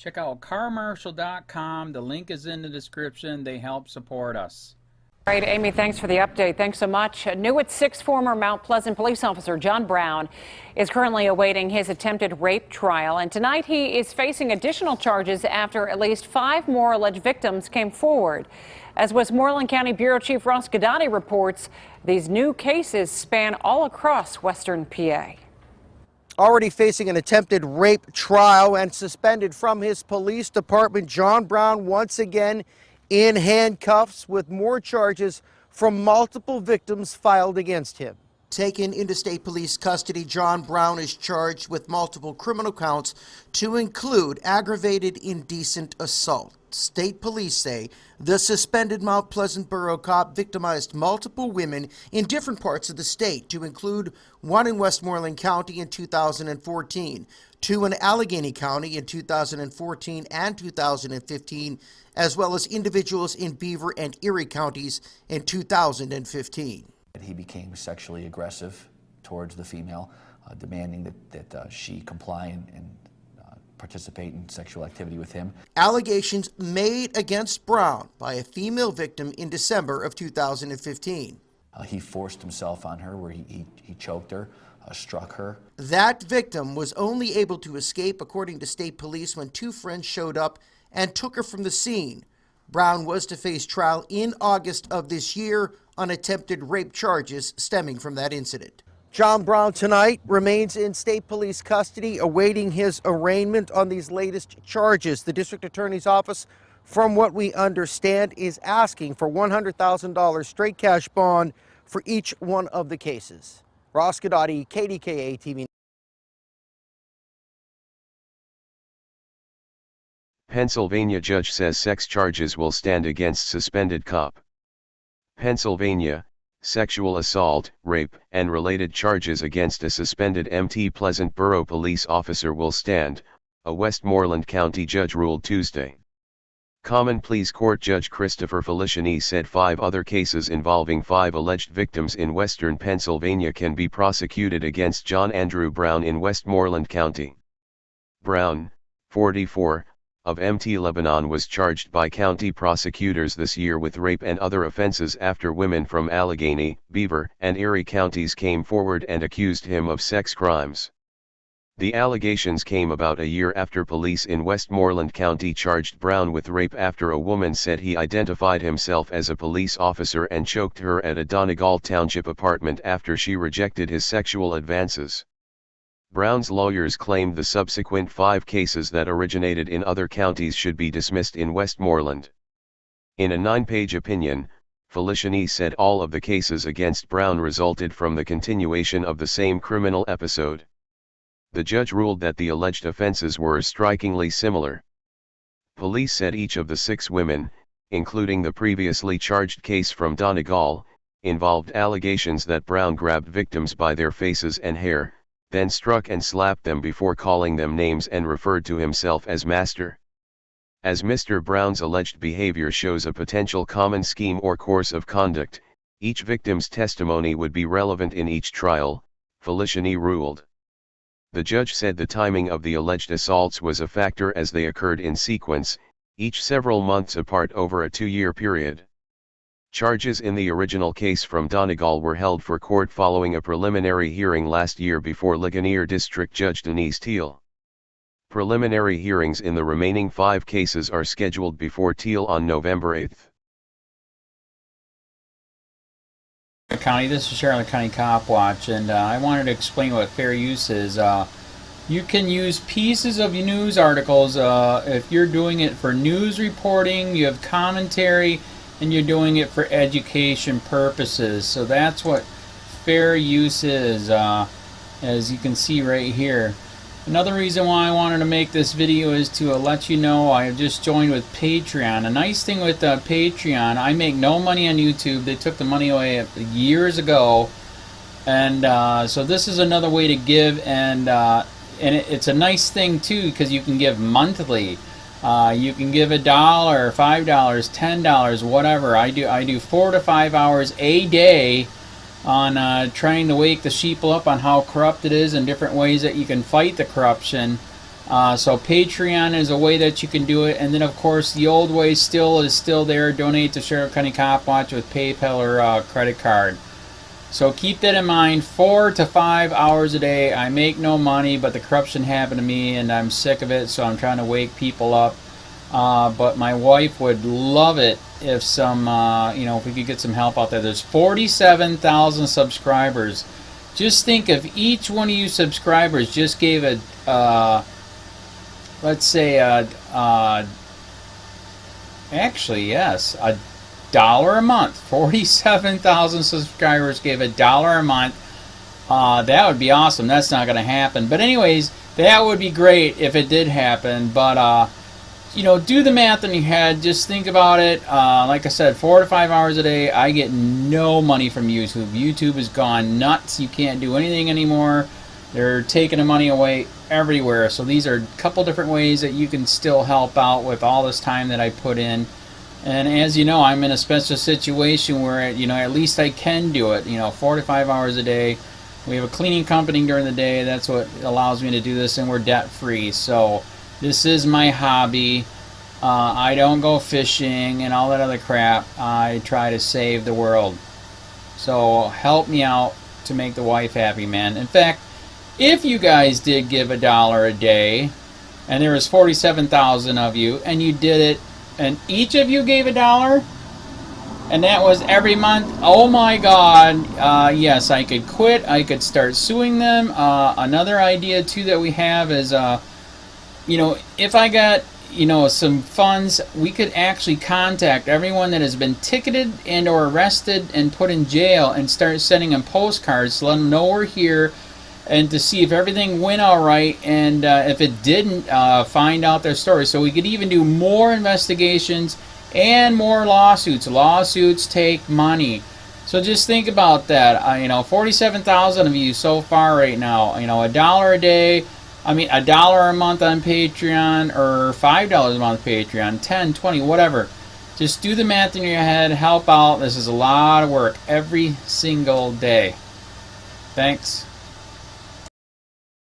Check out carmarshal.com. The link is in the description. They help support us. All right, Amy, thanks for the update. Thanks so much. New at 6, former Mount Pleasant police officer John Brown is currently awaiting his attempted rape trial. And tonight he is facing additional charges after at least 5 more alleged victims came forward. As Westmoreland County Bureau Chief Ross Guidotti reports, these new cases span all across western PA. Already facing an attempted rape trial and suspended from his police department, John Brown once again in handcuffs with more charges from multiple victims filed against him. Taken into state police custody, John Brown is charged with multiple criminal counts to include aggravated indecent assault. State police say the suspended Mount Pleasant Borough cop victimized multiple women in different parts of the state, to include one in Westmoreland County in 2014, 2 in Allegheny County in 2014 and 2015, as well as individuals in Beaver and Erie counties in 2015. He became sexually aggressive towards the female, demanding that she comply and participate in sexual activity with him. Allegations made against Brown by a female victim in December of 2015. He forced himself on her, where he choked her, struck her. That victim was only able to escape, according to state police, when 2 friends showed up and took her from the scene. Brown was to face trial in August of this year on attempted rape charges stemming from that incident. John Brown tonight remains in state police custody, awaiting his arraignment on these latest charges. The district attorney's office, from what we understand, is asking for $100,000 straight cash bond for each one of the cases. Ross Guidotti, KDKA TV. Pennsylvania judge says sex charges will stand against suspended cop. Pennsylvania, sexual assault, rape, and related charges against a suspended Mt. Pleasant Borough police officer will stand, a Westmoreland County judge ruled Tuesday. Common Pleas Court Judge Christopher Feliciani said 5 other cases involving 5 alleged victims in western Pennsylvania can be prosecuted against John Andrew Brown in Westmoreland County. Brown, 44, of Mt. Lebanon was charged by county prosecutors this year with rape and other offenses after women from Allegheny, Beaver, and Erie counties came forward and accused him of sex crimes. The allegations came about a year after police in Westmoreland County charged Brown with rape after a woman said he identified himself as a police officer and choked her at a Donegal Township apartment after she rejected his sexual advances. Brown's lawyers claimed the subsequent 5 cases that originated in other counties should be dismissed in Westmoreland. In a 9-page opinion, Feliciani said all of the cases against Brown resulted from the continuation of the same criminal episode. The judge ruled that the alleged offenses were strikingly similar. Police said each of the 6 women, including the previously charged case from Donegal, involved allegations that Brown grabbed victims by their faces and hair, then struck and slapped them before calling them names and referred to himself as master. As Mr. Brown's alleged behavior shows a potential common scheme or course of conduct, each victim's testimony would be relevant in each trial, Feliciani ruled. The judge said the timing of the alleged assaults was a factor as they occurred in sequence, each several months apart over a 2-year period. Charges in the original case from Donegal were held for court following a preliminary hearing last year before Ligonier District Judge Denise Teal. Preliminary hearings in the remaining 5 cases are scheduled before Teal on November 8. County, this is Charlotte County Cop Watch, and I wanted to explain what fair use is. You can use pieces of news articles if you're doing it for news reporting, you have commentary, and you're doing it for education purposes. So that's what fair use is, as you can see right here. Another reason why I wanted to make this video is to let you know I have just joined with Patreon. A nice thing with Patreon, I make no money on YouTube. They took the money away years ago, and so this is another way to give, and it's a nice thing too because you can give monthly. You can give $1, $5, $10, whatever. I do 4 to 5 hours a day on trying to wake the sheeple up on how corrupt it is and different ways that you can fight the corruption. So Patreon is a way that you can do it, and then of course the old way is still there. Donate to Sheriff County Cop Watch with PayPal or credit card. So keep that in mind. 4 to 5 hours a day. I make no money, but the corruption happened to me, and I'm sick of it. So I'm trying to wake people up. But my wife would love it if some, if we could get some help out there. There's 47,000 subscribers. Just think if each one of you subscribers just gave a, let's say, actually, yes, $1 a month. 47,000 subscribers gave $1 a month. That would be awesome. That's not going to happen. But anyways, that would be great if it did happen. But, do the math in your head. Just think about it. Like I said, 4 to 5 hours a day. I get no money from YouTube. YouTube has gone nuts. You can't do anything anymore. They're taking the money away everywhere. So these are a couple different ways that you can still help out with all this time that I put in. And as you know, I'm in a special situation where, at least I can do it. 4 to 5 hours a day. We have a cleaning company during the day. That's what allows me to do this, and we're debt free. So this is my hobby. I don't go fishing and all that other crap. I try to save the world. So help me out to make the wife happy, man. In fact, if you guys did give $1 a day, and there was 47,000 of you, and you did it, and each of you gave $1, and that was every month, oh my God, yes, I could quit. I could start suing them. Another idea too that we have is, if I got, some funds, we could actually contact everyone that has been ticketed and or arrested and put in jail and start sending them postcards to let them know we're here, and to see if everything went all right, and if it didn't, find out their story. So we could even do more investigations and more lawsuits. Lawsuits take money. So just think about that. 47,000 of you so far right now. $1 a day. $1 a month on Patreon, or $5 a month Patreon, 10, 20, whatever. Just do the math in your head. Help out. This is a lot of work every single day. Thanks.